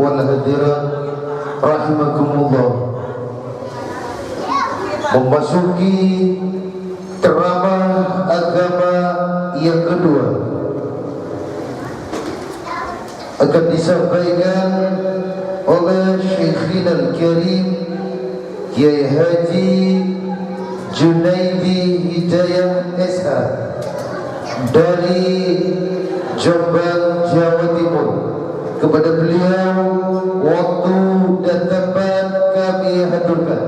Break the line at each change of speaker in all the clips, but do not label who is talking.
wal hadirat rahimakumullah. Memasuki ceramah agama yang kedua akan disampaikan oleh Syekhina Al-Karim Kiai Haji Junaidi Hidayah SH dari Jombang, Jawa Timur. Kepada beliau waktu dan tempat kami haturkan.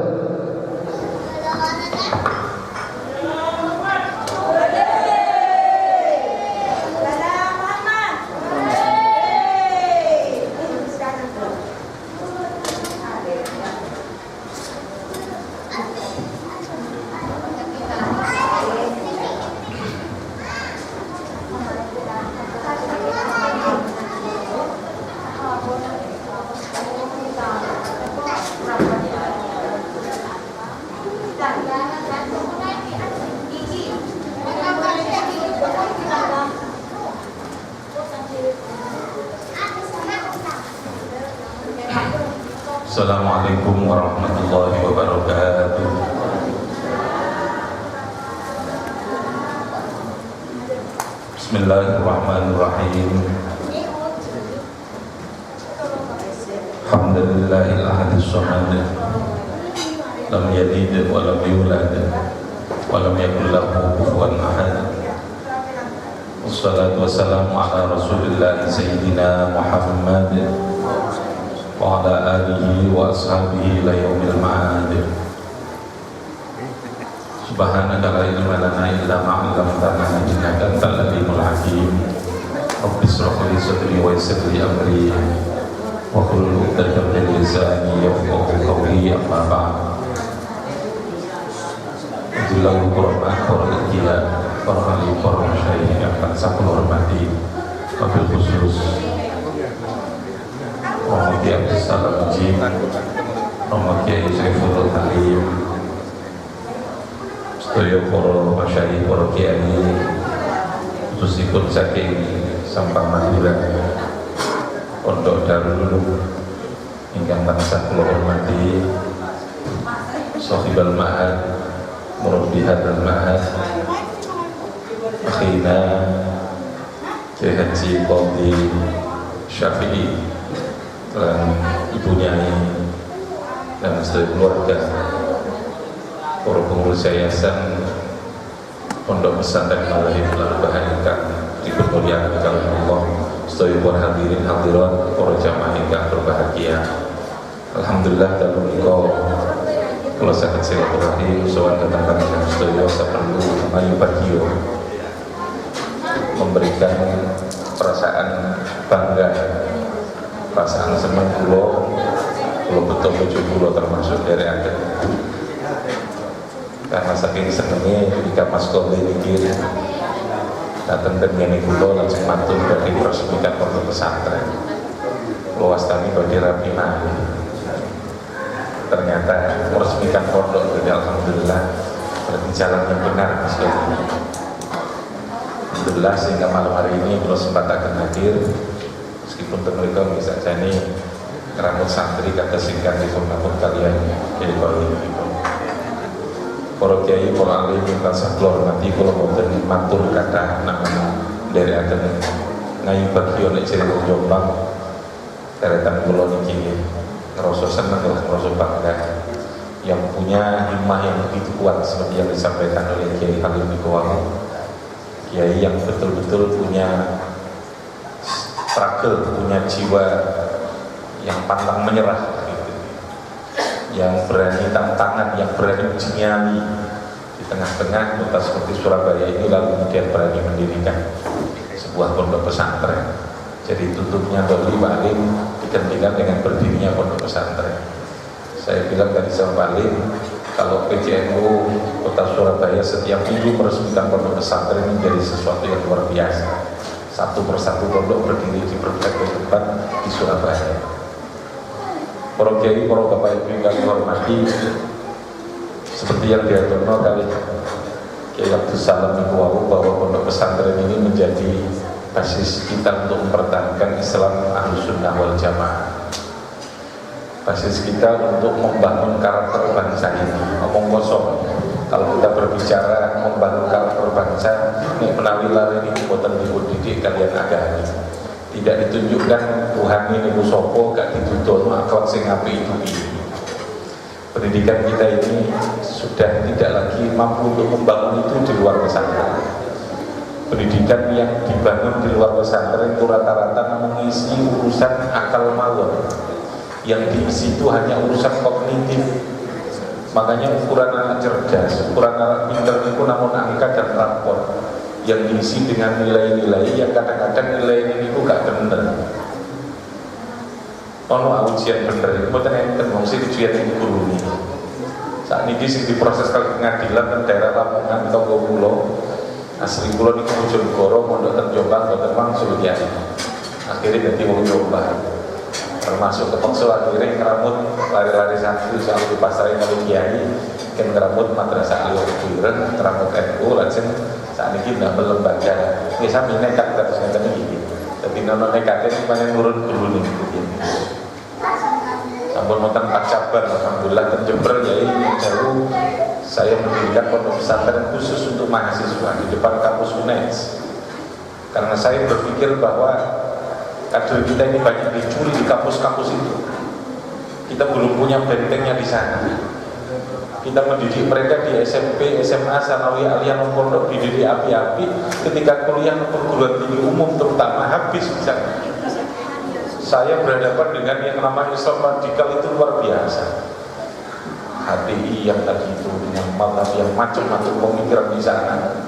Assalamualaikum warahmatullahi wabarakatuh. Bismillahirrahmanirrahim. Alhamdulillahil ahadis samad, lam yalid wa lam yulad wa lam yakul lahu kufuwan ahad. Wassalatu wassalamu ala Rasulillah sayyidina Muhammad wa ala alihi wa ashabihi ila yaumil ma'ad. Subhanaka la ilma lana illa ma 'allamtana innaka antal alimul hakim. Rabbi shrah li sadri wa yassir li amri wa hlul 'uqdatam min lisani yafqahu qawli. Amma ba'd. Jalla qur'an qur'an para ahli para masyayikh yang akan saya hormati, wabil khusus Romo Kiai Abdussalam Jim, Romo Kiai Saiful Halim, sedaya para masyayikh, para kiai, khususipun saking Sampang Madura, Pondok Darul ingkang tansah kula hormati, Shahibul Ma'ad, Murabbi hadzal Ma'ad, akhina Kiai Haji Qadhi Syafi'i dan ibunya dan seluruh keluarga, para pengurus yayasan Pondok Pesantren Al-Hidayah Al-Bahagia dipermuliakan oleh Allah, seluruh hadirin hadirat, para jamaah yang berbahagia. Alhamdulillah dalam nikah kalau sakit silaturahim soal datang dengan seluruh seperlu ayu bagio memberikan perasaan bangga, perasaan senang pulau betul bojo pulau termasuk dari Anda, karena saking senengnya ketika Mas Qadhi mikir datang ke ini pulau langsung matur bagi meresmikan pondok pesantren luas kami bagi Rapina. Ternyata meresmikan pondok itu alhamdulillah berarti jalan yang benar Mas Qadhi. Alhamdulillah sehingga malam hari ini kalau sempat akan hadir, meskipun mereka misalnya ini rambut santri kata singkat di pun kalian jadi kalau ini para kiai, para alim minta saklor mati kalau mau matur kata nama dari akan ngayu bagi oleh cerita Jombang deretan pulau niki ngerasa senang lah, ngerasa bangga yang punya himmah yang begitu kuat seperti yang disampaikan oleh Kiai Halim Iqbal, kiai yang betul-betul punya struggle, punya jiwa yang pantang menyerah gitu. Yang berani tantangan, yang berani uji nyali di tengah-tengah kota seperti Surabaya ini, lalu kemudian berani mendirikan sebuah pondok pesantren. Jadi tutupnya Doli Balim digantikan dengan berdirinya pondok pesantren. Saya bilang tadi sama Balim, kalau PJNU kota Surabaya setiap minggu meresmikan pondok pesantren menjadi sesuatu yang luar biasa. Satu persatu pondok berdiri di berbagai tempat di Surabaya. Para kiai, para bapak ibu yang kami hormati, seperti yang diaturkan kali Kiai Abdussalam Iqbal bahwa pondok pesantren ini menjadi basis kita untuk mempertahankan Islam Ahlus Sunnah wal Jamaah. basis kita untuk membangun karakter bangsa ini. Omong kosong. Kalau kita berbicara membangun karakter bangsa, ini menawi lari ini buatan didik kalian agama. Tidak ditunjukkan Tuhan ini sopo, gak dituntut akhlak sing apik itu ini. Pendidikan kita ini sudah tidak lagi mampu untuk membangun itu di luar pesantren. Pendidikan yang dibangun di luar pesantren itu rata-rata mengisi urusan akal mawon. Yang diisi itu hanya urusan kognitif. Makanya ukuran anak cerdas, ukuran anak pintar itu namun angka dan rapor. Yang diisi dengan nilai-nilai yang kadang-kadang nilai ini itu gak bener. Ono ujian bener, mboten enten wong sing ujian iki guru ini. Saat ini sing diproses kali pengadilan teng daerah Lamongan tangga kula. Asli kula niku Bojonegoro, mondok teng Jombang, mboten wangsul ya. Akhirnya dadi wong Jombang. Termasuk kepeksa akhirnya ngeramut lari-lari santri soal di pasar yang kalau kiai kan ngeramut madrasah Al-Quran, ngeramut NU, langsung saat ini tidak melembaga. Ini sami nekat terus ngeten iki. Tapi nono nekatnya ini paling nurun guru nih. Sampun wonten 4 cabang, alhamdulillah ten Jember ya ini jauh. Saya mendirikan pondok pesantren khusus untuk mahasiswa di depan kampus UNES. Karena saya berpikir bahwa kader kita ini banyak dicuri di kampus-kampus itu. Kita belum punya bentengnya di sana. Kita mendidik mereka di SMP, SMA, Sanawiyah, Aliyah, pondok dididik api-api. Ketika kuliah perguruan tinggi umum terutama habis misalnya. Saya berhadapan dengan yang namanya Islam radikal itu luar biasa. HTI yang tadi itu dengan mazhab yang macam-macam pemikiran di sana.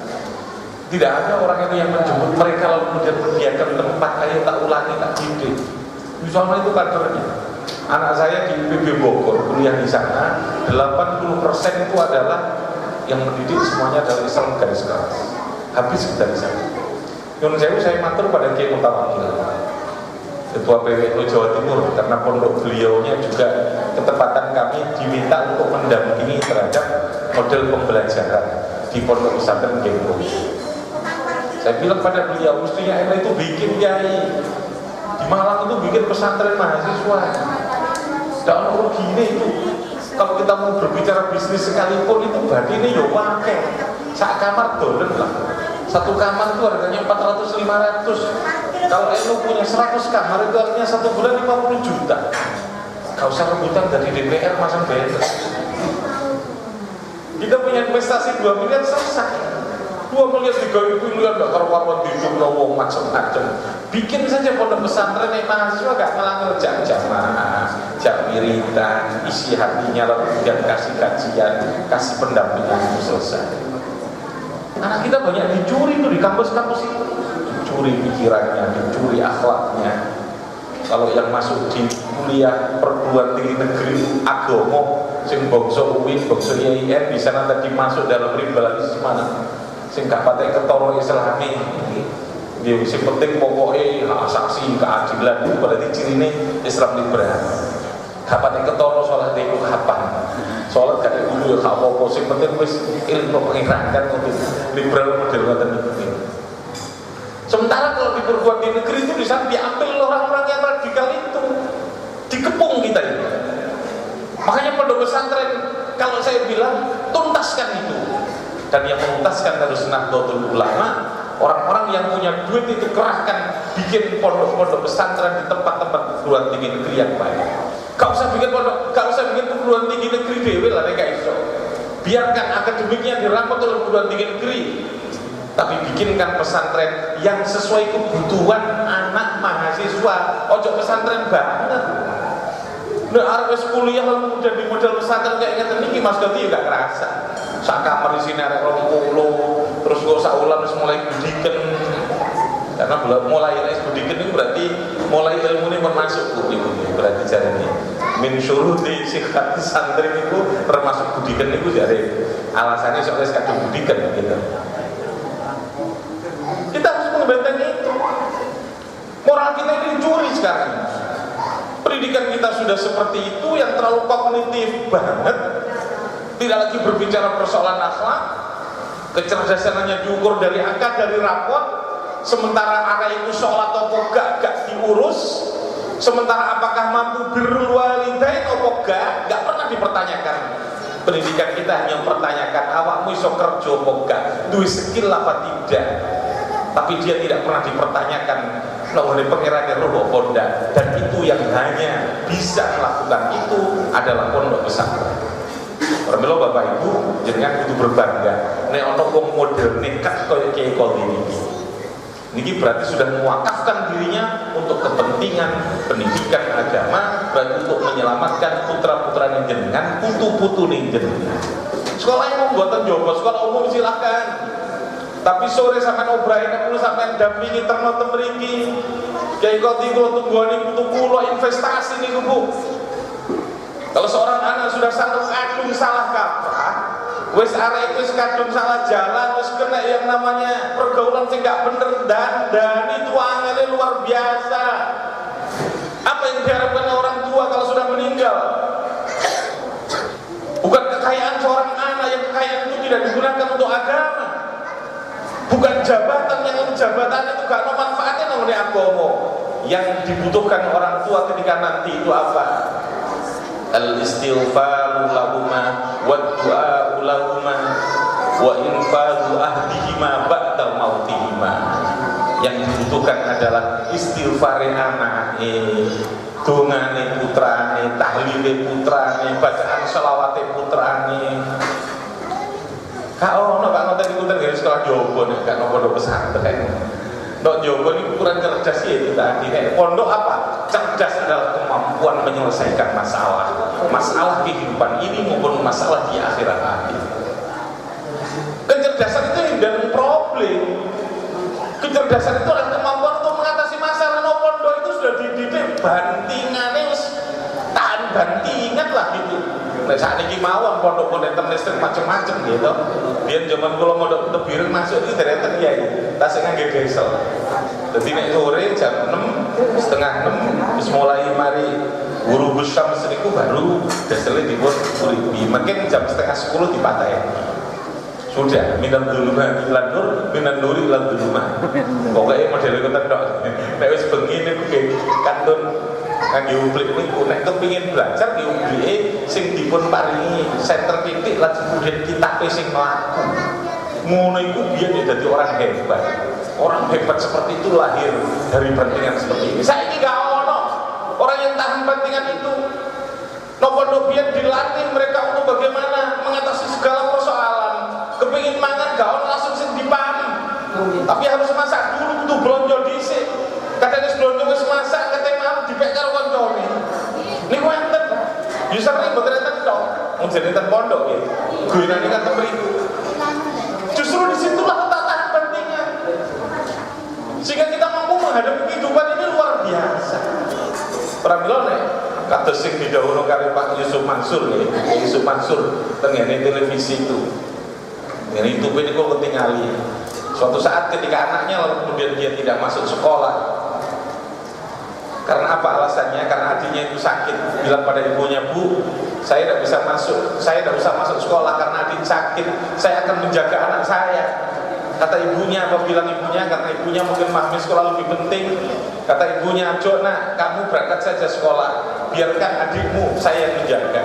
Tidak ada orang itu yang menjemput mereka lalu kemudian menyediakan tempat, ayo tak ulangi, tak didik. Misalnya itu kadernya. Anak saya di IPB Bogor kuliah di sana, 80% itu adalah yang mendidik semuanya adalah Islam garis keras. Habis kita di sana. Nyun sewu saya matur pada Kiai Mutawakil, Ketua PWNU Jawa Timur, karena pondok beliaunya juga ketepatan kami diminta untuk mendampingi terhadap model pembelajaran di pondok pesantren Genggo. Saya bilang pada beliau, mestinya enak itu bikin kiai di Malang itu bikin pesantren mahasiswa. Dan ruginya itu, kalau kita mau berbicara bisnis sekalipun itu berarti ini ya wakil. Sak kamar dolen lah. Satu kamar itu harganya 400-500. Kalau elu punya 100 kamar itu artinya 1 bulan 50 juta. Gak usah rebutan dari DPR masang banner. Kita punya investasi 2 miliar selesai. 2 miliar 3 miliar gak karuan hidup wong macam-macam. Bikin saja pondok pesantren yang mahasiswa gak ngelanggar jamaah, jak wiridan, isi hatinya lalu kemudian kasih kajian, kasih pendampingan itu selesai. Anak kita banyak dicuri tuh di kampus-kampus itu. Dicuri pikirannya, dicuri akhlaknya. Kalau yang masuk di kuliah perguruan tinggi negeri agomo, sing bangsa UIN, bangsa IAIN di sana tadi masuk dalam liberalisme mana? Sing gak patek ketara Islami. Dia sing penting pokoknya hak asasi keadilan itu berarti cirine Islam liberal. Gak patek ketara salat itu kapan? Salat gak dulu ya gak apa-apa, sing penting wis ilmu pengiran kan untuk liberal model ngoten iki. Sementara kalau di perguruan tinggi negeri itu di sana diambil orang-orang yang radikal itu, dikepung kita ini. Makanya pondok pesantren kalau saya bilang tuntaskan itu, dan yang menuntaskan harus Nahdlatul Ulama, orang-orang yang punya duit itu kerahkan bikin pondok-pondok pesantren di tempat-tempat perguruan tinggi negeri yang baik. Gak usah bikin pondok, gak usah bikin perguruan tinggi negeri dewe lah mereka iso. Biarkan akademiknya dirangkut oleh perguruan tinggi negeri. Tapi bikinkan pesantren yang sesuai kebutuhan anak mahasiswa. Ojo pesantren banget. Nah, arep kuliah kemudian di model pesantren kayak ngeten iki Mas Doti juga kerasa. Sak kamar di sini arek 20, terus kok sak ulan wis mulai budiken. Karena mulai budiken itu berarti mulai ilmu ini masuk itu berarti jarene. Min syuruti sihhat santri itu termasuk budiken itu jare alasannya soalnya kadung budiken gitu. Kita harus membentengi itu. Moral kita ini dicuri sekarang. Pendidikan kita sudah seperti itu, yang terlalu kognitif banget. Tidak lagi berbicara persoalan akhlak. Kecerdasannya diukur dari angka, dari rapot. Sementara arah itu sholat atau gak diurus. Sementara apakah mampu birrul walidain nggak pernah dipertanyakan. Pendidikan kita hanya mempertanyakan awakmu iso kerja apa gak, duwe skill apa tidak. Tapi dia tidak pernah dipertanyakan oleh pangeran roh apa ndak. Dan itu yang hanya bisa melakukan itu adalah pondok pesantren. Pramila Bapak Ibu jenengan kudu berbangga nek ana wong model nekat kaya Kiai Qadir niki berarti sudah mewakafkan dirinya untuk kepentingan pendidikan agama, berarti untuk menyelamatkan putra-putra jenengan, putu-putu jenengan. Sekolah yang membuatan Jawa, sekolah umum silahkan. Tapi sore sampean obrahin aku sampean dampingi terno mriki. Kiai Qadir kula tunggoni putu kula investasi niku Bu. Kalau seorang anak sudah satu kadung salah kaprah, wis arek wis kadung salah jalan, wis kena yang namanya pergaulan sing gak bener dan itu angele luar biasa. Apa yang diharapkan orang tua kalau sudah meninggal? Bukan kekayaan seorang anak, yang kekayaan itu tidak digunakan untuk agama. Bukan jabatan, yang jabatan itu gak ada manfaatnya namanya agama. Yang dibutuhkan orang tua ketika nanti itu apa? Al-istighfaru lahuma wad-du'a'u lahuma wa infadu ahdihima ba'da mautihima. Yang dibutuhkan adalah istighfare anake, dongane putrane, tahlile putrane, bacaan selawate putrane. Kau ono Pak ngoten iku teng sekolah Jowo nek gak pondok pesantren. Ndok Jowo ini ukuran cerdas ya itu tadi. Pondok apa? Cerdas adalah kemampuan menyelesaikan masalah kehidupan ini maupun masalah di akhirat nanti. Kecerdasan itu hindari problem. Kecerdasan itu adalah kemampuan untuk mengatasi masalah. No pondok itu sudah dididik bantingannya tahan bantingan lah gitu. Nah saat ini mawon pondok-pondok listrik macam-macam gitu. Biar zaman kalau modok tebir masuk itu dari ya tak sing ngangge diesel. Jadi nek sore jam 6 setengah 6 wis mulai mari guru besar niku baru dieselnya dibuat uripi. Makin jam setengah 10 dipatahi. Sudah minal dhuluma ilan nur, minan nuri ilan dhuluma. Pokoknya model ngoten tok. Nek wis bengi niku kantun kangge ublik niku nek kepengin belajar di ublike sing dipun paringi senter titik lan kemudian kitabe sing mlaku. Ngono iku biyen dadi orang hebat. Orang hebat seperti itu lahir dari bantingan seperti ini. Saiki gak ono orang yang tahan bantingan itu. Nopo biyen dilatih mereka untuk bagaimana mengatasi segala persoalan. Kepengin mangan gak ono langsung sing dipani. Tapi harus masak dulu kudu blonjo dhisik. Katanya sebelumnya wis masak katanya mau dipek karo koncone. Niku enten. Ya sering mboten enten tok. Mun jenengan pondok ya. Gunane kan mriku. Justru disitulah tahan bantingan. Sehingga kita mampu menghadapi kehidupan ini luar biasa. Pramila nek kados sing didhawuhna karo Pak Yusuf Mansur nggih. Yusuf Mansur tengene televisi itu. Ini YouTube ini kok ketingali. Suatu saat ketika anaknya lalu kemudian dia tidak masuk sekolah. Karena apa alasannya? Karena adiknya itu sakit. Bilang pada ibunya, Bu, saya tidak bisa masuk sekolah karena adik sakit. Saya akan menjaga anak saya. Kata ibunya, apa bilang ibunya? Karena ibunya mungkin memahami sekolah lebih penting. Kata ibunya, Jo, nak, kamu berangkat saja sekolah. Biarkan adikmu, saya yang menjaga.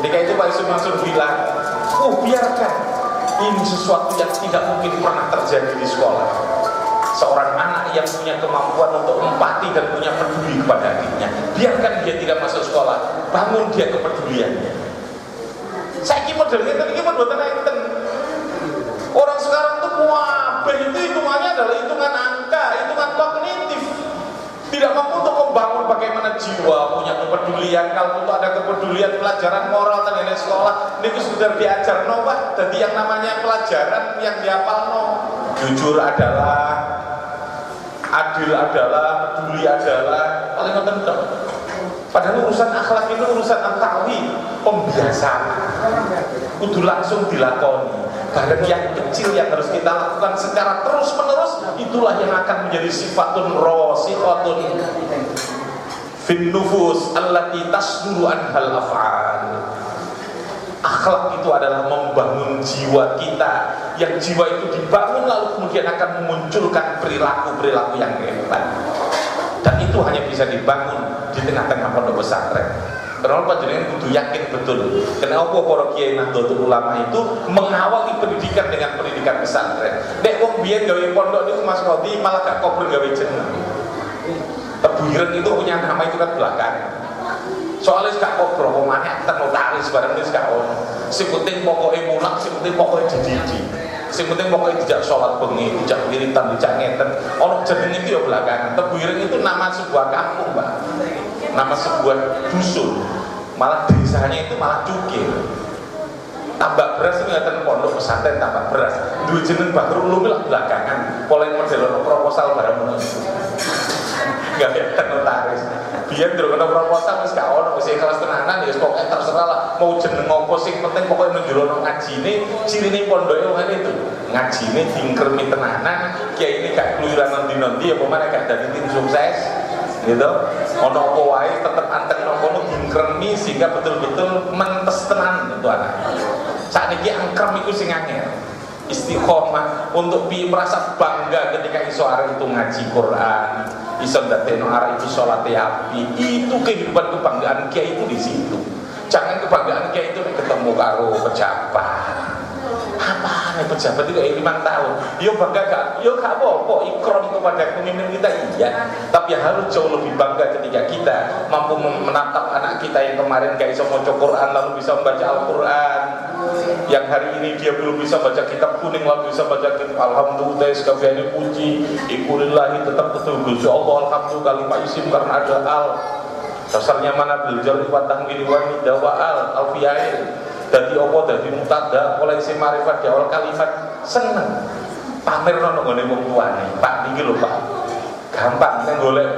Ketika itu Pak Yusuf Mansur bilang, biarkan. Ini sesuatu yang tidak mungkin pernah terjadi di sekolah. Seorang anak yang punya kemampuan untuk empati dan punya peduli kepada adiknya, biarkan dia tidak masuk sekolah, bangun dia kepeduliannya. Saiki modelnya tadi gimana buatan enten. Orang sekarang tuh itu hitungannya adalah hitungan angka, hitungan kognitif. Tidak mampu untuk membangun bagaimana jiwa punya kepedulian. Kalau untuk ada kepedulian pelajaran moral dan nilai sekolah, ini sudah diajar Pak. Jadi yang namanya pelajaran yang dihafal jujur adalah, adil adalah, peduli adalah, paling penting. Padahal urusan akhlak itu urusan at-ta'wid, pembiasaan. Kudu langsung dilakoni. Barang yang kecil yang harus kita lakukan secara terus menerus, itulah yang akan menjadi sifatun rosikhatun fin nufus allati tasduru anhal af'al. Akhlak itu adalah membangun jiwa kita, yang jiwa itu dibangun lalu kemudian akan memunculkan perilaku-perilaku yang hebat. Dan itu hanya bisa dibangun di tengah-tengah pondok pesantren. Kenapa panjenengan kudu yakin betul? Kenapa para kiai Nahdlatul Ulama itu mengawali pendidikan dengan pendidikan pesantren? Nek wong biyen gawe pondok niku Mas Kodi malah gak kober gawe jeneng. Tebuireng itu punya nama itu kan belakangan. Soalnya gak kober kok maneh notaris barang wis gak ono. Sing penting pokoke mulak, sing penting pokoke dididi. Sing penting pokoke tidak sholat bengi, tidak wiritan, tidak ngeten. Ono jeneng itu ya belakangan. Tebuireng itu nama sebuah kampung, Mbak. Nama sebuah dusun, malah desanya itu malah cukir. Tambak beras itu ngeten pondok pesantren tambak beras. Duwe jeneng Bakrul Ulum lah belakangan. Pola model proposal barang ngono. Enggak ada notaris. Biar ndrono proposal wis gak ono, wis kelas tenanan ya pokoke terserah lah mau jeneng opo sing penting pokoke menjelono ngajine, cirine pondoke ngene itu. Ngajine dingkremi tenanan, kiai ini gak keluyuran nanti-nanti ya pemane gak dadi tim sukses. Gitu, ono apa wae tetep anteng kono dingkremi sehingga betul-betul mentes tenan itu anak. Sakniki angkrem iku sing angel. Istiqomah untuk merasa bangga ketika iso arek itu ngaji Quran, iso ndadekno arek itu salat api. Itu kehidupan kebanggaan kiai itu di situ. Jangan kebanggaan kiai itu ketemu karo pejabat. Apa nih pejabat itu 5 tahun? Yo bangga gak? Yo gak apa-apa ikram kepada pemimpin kita iya. Tapi harus jauh lebih bangga ketika kita mampu menatap anak kita yang kemarin gak bisa baca Quran lalu bisa membaca Al-Quran. Yang hari ini dia belum bisa baca kitab kuning lalu bisa baca kitab alhamdulillah sekalian puji ikulillahi tetap betul Gusti Allah alhamdulillah kalimat isim karena ada al. Dasarnya mana belajar wa tahmil wa nida wa al-fiyail. Dadi apa dadi mutada oleh isi marifat di awal kalimat seneng pamer nono ngene wong tuane Pak niki lho Pak gampang nek golek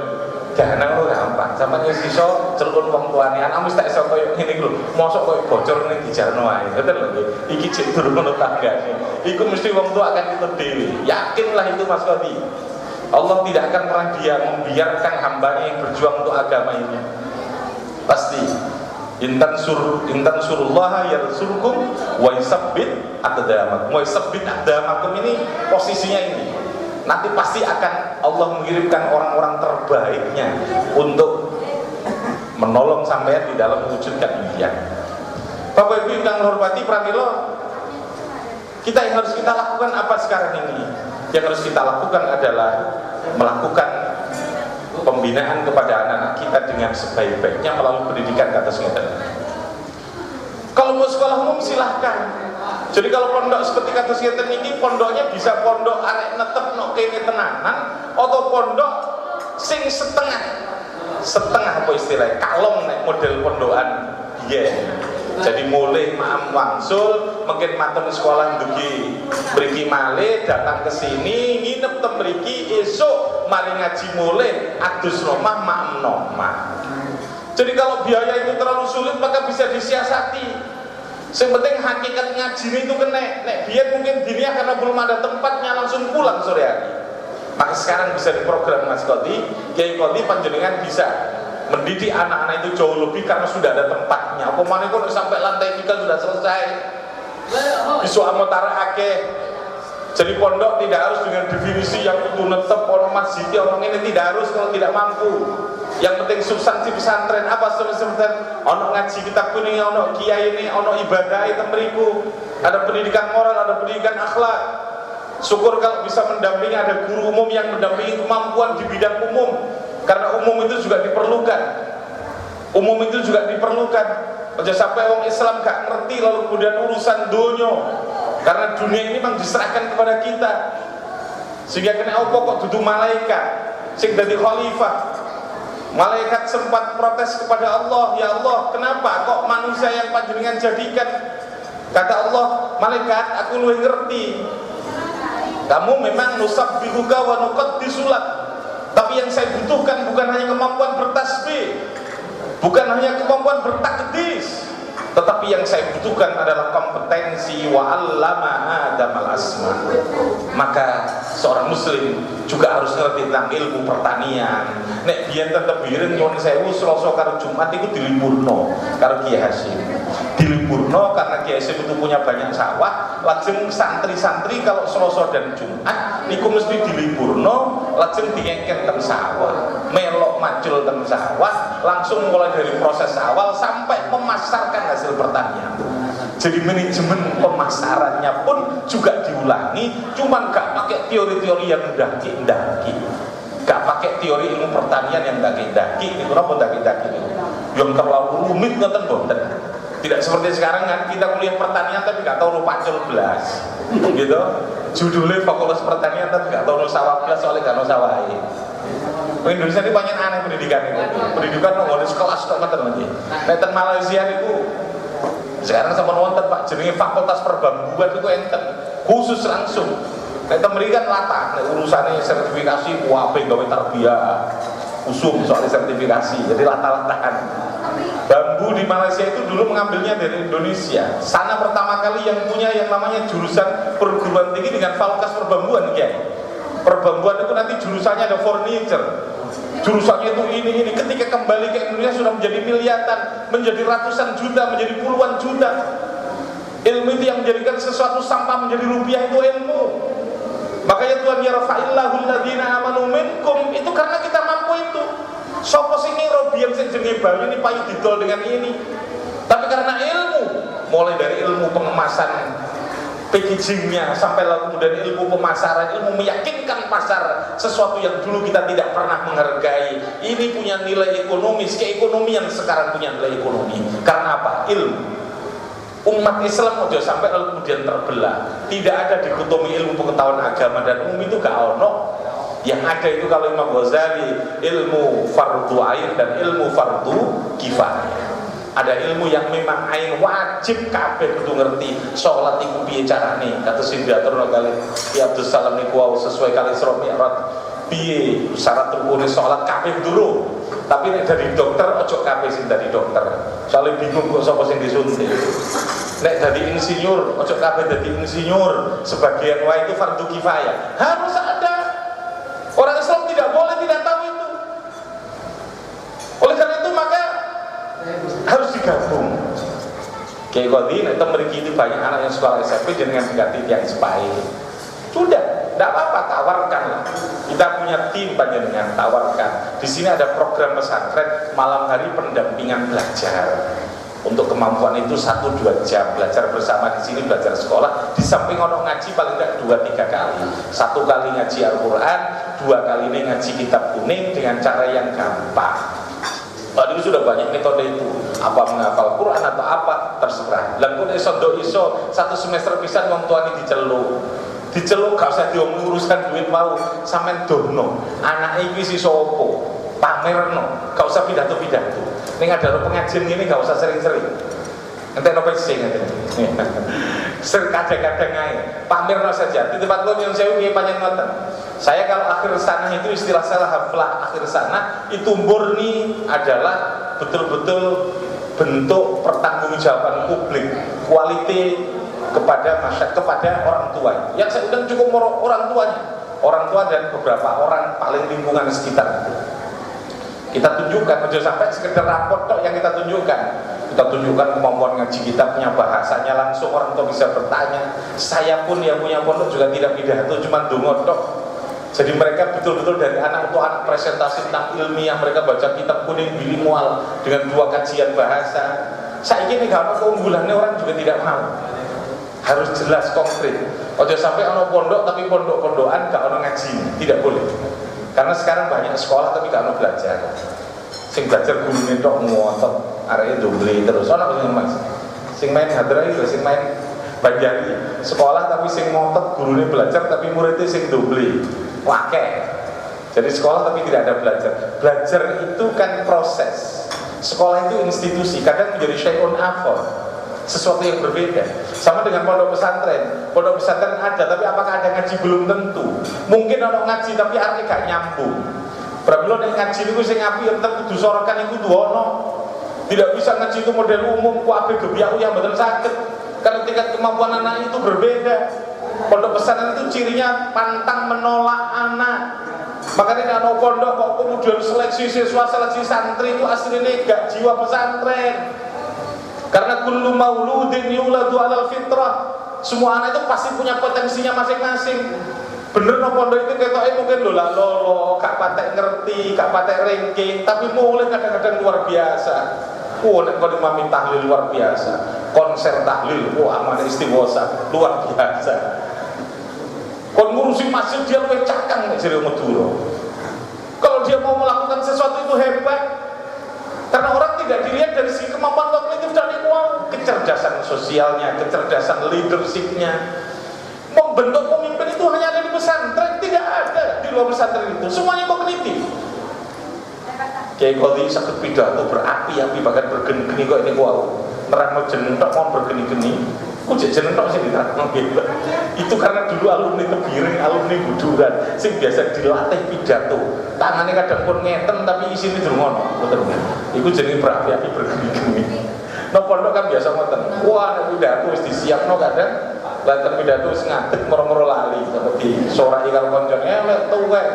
jangan lho gampang sampeyan wis iso celukun wong tuane anak wis tak iso koyo ngene iki lho mosok koyo bocor ning dijarno ae ngoten lho iki cek durung ono tanggane iku mesti wong tua akan itu dhewe yakinlah itu Mas Kodi Allah tidak akan pernah dia membiarkan hambanya yang berjuang untuk agama ini pasti. Intan surullaha yarsurkum wa yusabbit aqdamakum. Wa yusabbit aqdamakum ini posisinya ini. Nanti pasti akan Allah mengirimkan orang-orang terbaiknya untuk menolong sampean di dalam mewujudkan impian. Bapak Ibu yang hormati pramila, kita yang harus kita lakukan apa sekarang ini? Yang harus kita lakukan adalah melakukan pembinaan kepada anak-anak kita dengan sebaik-baiknya melalui pendidikan kata ngeten. Kalau mau sekolah umum silahkan. Jadi kalau pondok seperti kata ngeten ini pondoknya bisa pondok arek netep nok kene tenanan atau pondok sing setengah apa istilahnya kalong nek model pondokan biyen. Jadi mulai maam wangsul mungkin matem sekolah dugi mriki malih datang ke sini nginep teng mriki esuk mari ngaji mulai adus nomah maam nomah. Jadi kalau biaya itu terlalu sulit maka bisa disiasati. Yang penting hakikat ngaji itu kena. Nek biyen mungkin dunia karena belum ada tempatnya langsung pulang sore hari. Maka sekarang bisa diprogram Mas Kodi, Kiai Kodi panjenengan bisa mendidik anak-anak itu jauh lebih karena sudah ada tempatnya. Apa maneh kok sampai lantai 3 sudah selesai. Isu amotara akeh. Jadi pondok tidak harus dengan definisi yang itu netep ono masjid ono ini tidak harus kalau tidak mampu. Yang penting substansi pesantren apa pesantren ono ngaji kitab kuning ono kiai ini ono ibadah itu meriku. Ada pendidikan moral, ada pendidikan akhlak. Syukur kalau bisa mendampingi ada guru umum yang mendampingi kemampuan di bidang umum. Karena umum itu juga diperlukan. Umum itu juga diperlukan. Aja sampai orang Islam gak ngerti lalu kemudian urusan dunia. Karena dunia ini memang diserahkan kepada kita. Sehingga kena apa kok dudu malaikat sing dadi khalifah. Malaikat sempat protes kepada Allah, ya Allah, kenapa kok manusia yang panjenengan jadikan? Kata Allah, malaikat, aku luwih ngerti. Kamu memang nusabbihuka wa nuqaddisulat. Tapi yang saya butuhkan bukan hanya kemampuan bertasbih, bukan hanya kemampuan bertakdis, Tetapi yang saya butuhkan adalah kompetensi wa 'allama Adamal asma. Maka seorang muslim juga harus ngerti tentang ilmu pertanian. Nek biyen tetep biring nyuwun sewu Selasa karo Jumat iku diliburno karo Kiai Hasyim. Diliburno karena Kiai Hasyim itu punya banyak sawah, lajeng santri-santri kalau Selasa dan Jumat niku mesti diliburno, lajeng diengken teng sawah, melok macul teng sawah, langsung mulai dari proses awal sampai memasarkan hasil pertanian. Jadi manajemen pemasarannya pun juga diulangi, cuman gak pakai teori-teori yang ndaki-ndaki, gak pakai teori ilmu pertanian yang ndaki-ndaki. Itu apa ndaki-ndaki itu? Yang terlalu rumit ngoten mboten. Tidak seperti sekarang kan kita kuliah pertanian tapi gak tahu pacul belas, gitu. Judulnya fakultas pertanian tapi gak tahu sawah belas soalnya gak tahu sawah. Indonesia ini banyak aneh pendidikan ini. Pendidikan nggak sekelas kok ngoten lagi. Neten Malaysia itu sekarang sama wonten Pak jenenge fakultas perbambuan itu enten khusus langsung. Neten mriki kan latah nek urusane sertifikasi kuwabe gawe tarbiyah. Usum soal sertifikasi. Jadi latah-latahan. Bambu di Malaysia itu dulu mengambilnya dari Indonesia. Sana pertama kali yang punya yang namanya jurusan perguruan tinggi dengan fakultas perbambuan, Kiai. Perbambuan itu nanti jurusannya ada furniture, jurusannya itu ini. Ketika kembali ke Indonesia sudah menjadi miliaran, menjadi ratusan juta, menjadi puluhan juta. Ilmu itu yang menjadikan sesuatu sampah menjadi rupiah, itu ilmu. Makanya Tuhan yarfa'illahu alladziina aamanu minkum, itu karena kita mampu itu. Sopo sing ngira biyen sing jenenge Bali ini payu didol dengan ini. Tapi karena ilmu, mulai dari ilmu pengemasan packagingnya sampai lalu kemudian ilmu pemasaran, ilmu meyakinkan pasar sesuatu yang dulu kita tidak pernah menghargai, ini punya nilai ekonomis, keekonomian sekarang punya nilai ekonomi. Karena apa? Ilmu. Umat Islam udah sampai lalu kemudian terbelah. Tidak ada dikotomi ilmu pengetahuan agama dan umum, itu gak ono. Yang ada itu kalau Imam Ghazali ilmu fardu ain dan ilmu fardu kifayah. Ada ilmu yang memang ain wajib kabeh kudu ngerti. Salat iku piye carane? Kata sing diatur kali Ki Abdul Salam niku sesuai kali Isra Mi'raj. Piye syarat rukune salat kabeh dulu. Tapi nek dari dokter ojo kabeh sing dari dokter. Soale bingung kok sapa sing disuntik. Nek dari insinyur ojo kabeh dadi insinyur. Sebagian wae itu fardu kifayah. Harus ada. Orang Islam tidak boleh tidak tahu itu. Oleh karena itu maka harus digabung. Kayak Qadhi, itu mriki itu banyak anak yang sekolah SMP dengan ganti yang sepai. Sudah, tidak apa-apa, tawarkan lah. Kita punya tim panjenengan, tawarkan. Di sini ada program pesantren malam hari pendampingan belajar. Untuk kemampuan itu 1-2 jam belajar bersama di sini, belajar sekolah. Di samping ono ngaji paling tidak 2-3 kali. 1 kali ngaji Al-Quran, 2 kali ini ngaji kitab kuning dengan cara yang gampang. Tadi sudah banyak metode itu. Apa menghafal Quran atau apa terserah. Lan kok iso 1 semester pisan wong tuane diceluk gak usah diomong urusan duit mau sampean dono. Anake iki si sapa? Pamerno, gak usah pidato-pidato. Ning ada pengajian ini gak usah sering-sering. Entekno pesing ngene. Kadang-kadang ae pamerno saja. Di tempat kula yang saya nggih panjang ngoten. Saya kalau akhir sana itu istilah saya haflah akhir sana itu murni adalah betul-betul bentuk pertanggungjawaban publik, kualiti kepada masyarakat, kepada orang tua. Yang saya undang cukup orang tuanya, orang tua dan beberapa orang paling lingkungan sekitar. Kita tunjukkan, jangan sampai sekedar raport tok yang kita tunjukkan. Kita tunjukkan kemampuan ngaji kita, punya bahasanya langsung, orang tua bisa bertanya. Saya pun yang punya pondok juga tidak pidato, cuma dongo tok. Jadi mereka betul-betul dari anak untuk anak presentasi tentang ilmiah, mereka baca kitab kuning bilingual dengan 2 kajian bahasa. Saya ingin kalau keunggulannya orang juga tidak mau. Harus jelas konkret. Ojo sampai ono pondok tapi pondok-pondokan gak ono ngaji, tidak boleh. Karena sekarang banyak sekolah tapi gak ono belajar. Sing belajar gurune tok ngotot, areke doble terus. Ono sing Mas. Sing main hadra itu, sing main Banjari. Sekolah tapi sing ngotot gurune belajar tapi muridnya sing doble. Wakeh. Jadi sekolah tapi tidak ada belajar. Belajar itu kan proses. Sekolah itu institusi, kadang menjadi syai'un akhar, sesuatu yang berbeda. Sama dengan pondok pesantren. Pondok pesantren ada, tapi apakah ada ngaji belum tentu. Mungkin ada ngaji tapi artinya gak nyambung. Berapa yang ngaji itu sing api yang tetap kudu sorokan itu duwono. Tidak bisa ngaji itu model umum, kuabe gebiak yang betul sakit. Karena tingkat kemampuan anak itu berbeda. Pondok pesantren itu cirinya pantang menolak anak. Makanya anak pondok kok kemudian seleksi siswa, seleksi santri itu aslinya gak jiwa pesantren. Karena kullu mauludin yuladu alal fitrah. Semua anak itu pasti punya potensinya masing-masing. Bener no pondok itu ketoknya mungkin lolo, gak patek ngerti, gak patek ranking, tapi mulai kadang-kadang luar biasa. Nek kalau imam tahlil luar biasa, konser tahlil, amanah istighosah luar biasa. Kon ngurusi masjid dia lebih cakang nek jere Madura. Kalau dia mau melakukan sesuatu itu hebat. Karena orang tidak dilihat dari segi kemampuan kognitif dan ilmuwan, kecerdasan sosialnya, kecerdasan leadershipnya. Membentuk pemimpin itu hanya ada di pesantren, tidak ada di luar pesantren itu. Semuanya kognitif. Kiai Qadhi sakit pidato berapi-api bahkan bergeni-geni kok ini wow. Nerangno jenentok mau bergeni-geni. Ku jenentok sing diterangno gitu. Itu karena dulu alumni Tebiring, alumni Buduran sing biasa dilatih pidato. Tangannya kadang pun ngeten tapi isine durung betul. Iku jenenge berapi-api bergeni-geni. Nah pondok kan biasa ngoten. Wah nek pidato wis disiapno kadang lantar pidato wis ngadeg moro-moro lali seperti sorai karo koncone elek tuwek.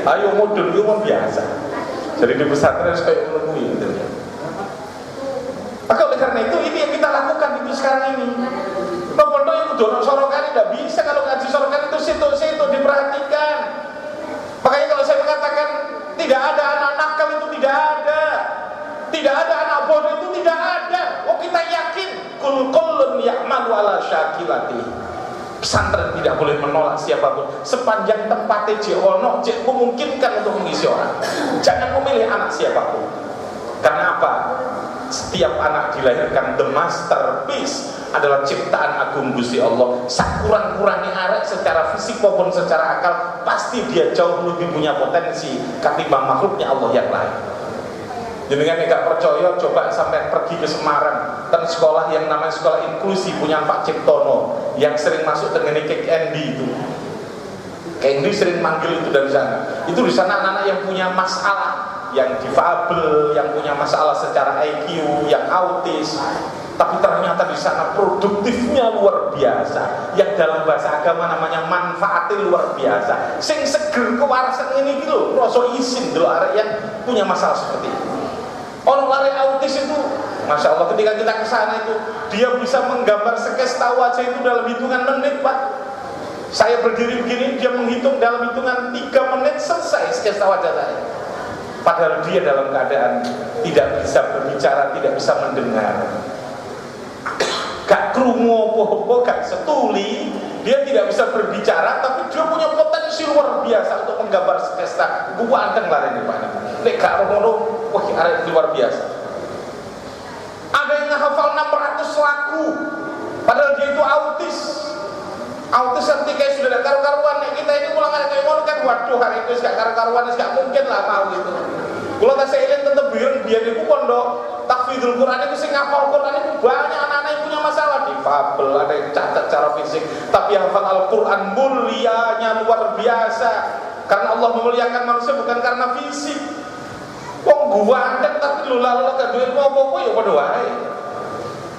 Ayo mudun iku biasa. Jadi di pesantren supaya menemui gitu. Maka oleh karena itu ini yang kita lakukan itu sekarang ini. Pondok yang kudu sorokan tidak bisa kalau ngaji sorokan itu situ-situ diperhatikan. Makanya kalau saya mengatakan tidak ada anak nakal itu tidak ada. Tidak ada anak bodoh itu tidak ada. Oh kita yakin kullun ya'malu ala syakilati. Pesantren tidak boleh menolak siapapun sepanjang tempatnya ono memungkinkan untuk mengisi orang. Jangan memilih anak siapapun. Karena apa? Setiap anak dilahirkan the masterpiece adalah ciptaan agung Gusti Allah. Sakurang-kurangnya arek secara fisik maupun secara akal pasti dia jauh lebih punya potensi ketimbang makhluknya Allah yang lain. Jenengan yang gak percaya coba sampai pergi ke Semarang dan sekolah yang namanya sekolah inklusi punya Pak Ciptono yang sering masuk dengan Kek Endi itu. Kek Endi sering manggil itu dari sana. Itu di sana anak-anak yang punya masalah, yang difabel, yang punya masalah secara IQ, yang autis. Tapi ternyata di sana produktifnya luar biasa. Yang dalam bahasa agama namanya manfaatnya luar biasa. Sing seger kewarasan ini gitu, rasa isin dulu arek yang punya masalah seperti itu. Orang lari autis itu, masya Allah ketika kita ke sana itu, dia bisa menggambar sekesta wajah itu dalam hitungan menit, Pak. Saya berdiri begini, dia menghitung dalam hitungan 3 menit selesai sekesta wajah saya. Padahal dia dalam keadaan tidak bisa berbicara, tidak bisa mendengar. Gak krungu apa-apa, gak setuli, dia tidak bisa berbicara, tapi dia punya potensi luar biasa untuk menggambar sekesta. Gua anteng lari nih Pak. Nek gak ngono, wah arek luar biasa. Ada yang ngehafal 600 lagu, padahal dia itu autis. Autis ketika sudah ada karu-karuan, nek kita ini pulang ada kayak ngono kan, waduh hari itu gak karu-karuan, gak mungkin lah mau gitu. Kalau tak seilin tetap biar ibu pondok tahfidzul Quran itu sing ngapal Quran itu banyak anak-anak yang punya masalah difabel, ada yang cacat cara fisik, tapi hafal Al-Quran mulianya luar biasa. Karena Allah memuliakan manusia bukan karena fisik. Wong gua andek tapi lu lalu gak duwe apa-apa ya padha wae.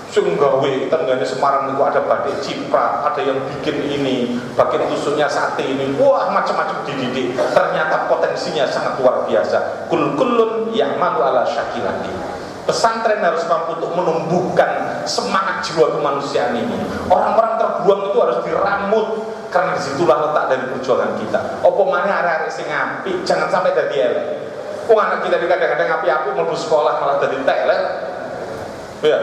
Sing gawe tenggane Semarang niku ada batik ciprat, ada yang bikin ini, bagian tusuknya sate ini, wah macam-macam dididik. Ternyata potensinya sangat luar biasa. Kullun ya'malu ala syakilati. Pesantren harus mampu untuk menumbuhkan semangat jiwa kemanusiaan ini. Orang-orang terbuang itu harus diramut karena disitulah letak dari perjuangan kita. Apa maneh arek-arek sing apik jangan sampai dadi elek. Wong anak kita kadang-kadang api-api mlebu sekolah malah dadi telek. Ya.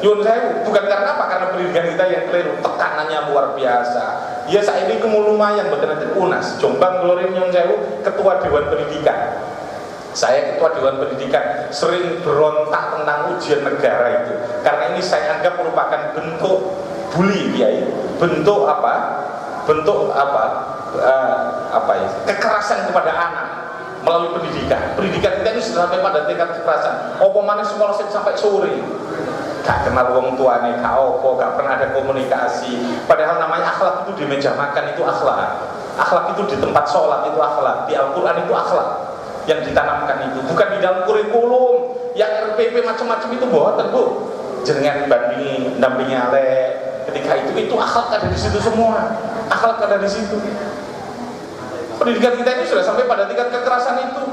Yun saya bukan karena apa? Karena pendidikan kita yang keliru, tekanannya luar biasa. Ya saya ini lumayan berkenaan UNAS, Jombang Glorin Nyun Sewu, ketua Dewan Pendidikan. Saya ketua Dewan Pendidikan sering berontak tentang ujian negara itu, karena ini saya anggap merupakan bentuk bully, ya, bentuk apa? Bentuk apa? Kekerasan kepada anak melalui pendidikan. Pendidikan kita ini sudah sampai pada tingkat kekerasan. Apa mana sekolah sampai sore? Gak kenal wong tuane, gak apa, gak pernah ada komunikasi. Padahal namanya akhlak itu di meja makan itu akhlak. Akhlak itu di tempat sholat itu akhlak. Di Al-Quran itu akhlak yang ditanamkan itu. Bukan di dalam kurikulum yang RPP macam-macam itu boten Bu. Jenengan bandingi dampingi alek ketika itu akhlak ada di situ semua. Akhlak ada di situ. Pendidikan kita ini sudah sampai pada tingkat kekerasan itu.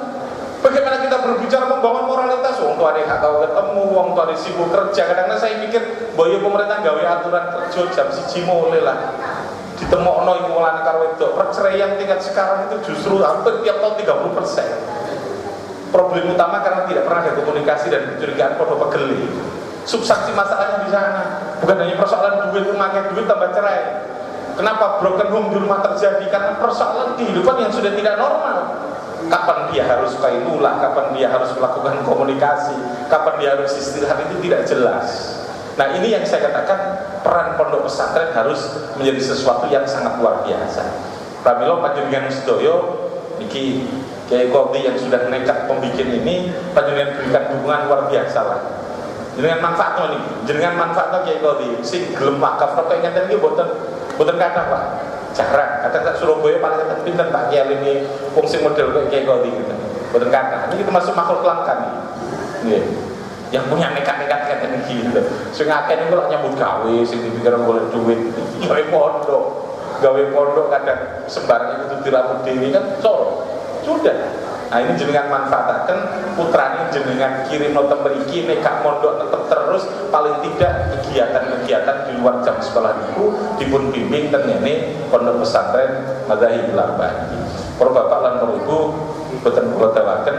Bagaimana kita berbicara membangun moralitas? Wong tua gak tahu ketemu, wong tua sibuk kerja. Kadang-kadang saya mikir, boyo pemerintah gawe aturan kerja jam 1 mulai lah. Ditemokno iku mulane karo wedok. Perceraian tingkat sekarang itu justru hampir tiap tahun 30%. Problem utama karena tidak pernah ada komunikasi dan kecurigaan podo pegeli. Substansi masalahnya di sana. Bukan hanya persoalan duit, memakai duit tambah cerai. Kenapa broken home di rumah terjadi? Karena persoalan kehidupan yang sudah tidak normal. Kapan dia harus kailulah, kapan dia harus melakukan komunikasi, kapan dia harus istirahat, itu tidak jelas. Nah, ini yang saya katakan, peran pondok pesantren harus menjadi sesuatu yang sangat luar biasa. Pramila panjenengan sedoyo niki Kiai Qadhi yang sudah nekat pembikin ini, panjenengan berikan dukungan luar biasa lah. Jenengan manfaatno niki, jenengan manfaatno Kiai Qadhi sing gelem wakaf kok ngeten iki boten kathah Pak. Jarang, kadang tak Surabaya paling ketat pinten Pak Kiai ini fungsi model kayak Kiai Qadhi gitu. Boten kathah. Ini termasuk makhluk langka nih. Nggih. Yang punya nekat-nekat kayak iki gitu. Sing akeh niku lak nyambut gawe, sing dipikir golek duit, gawe pondok. Gawe pondok kadang sembarang itu dirambut dhewe kan coro. Sudah. Nah, ini jenengan manfaatkan putrane jenengan kirim nota mriki nek gak mondok tetep terus paling tidak kegiatan-kegiatan di luar jam sekolah itu dipun bimbing ten ngene pondok pesantren Madzhabul Arba'ah. Para bapak lan para ibu boten kula tewaken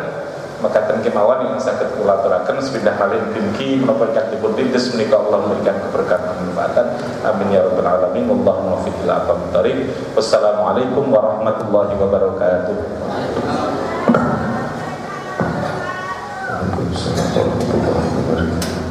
mekaten kemawon yang saged kula aturaken sepindah malih dinki menapa ingkang dipun rintis menika Allah memberikan keberkahan manfaatan. Amin ya rabbal alamin. Allahumma waffiq ila aqwamit thoriq. Wassalamualaikum warahmatullahi wabarakatuh.
Waalaikumsalam warahmatullahi wabarakatuh.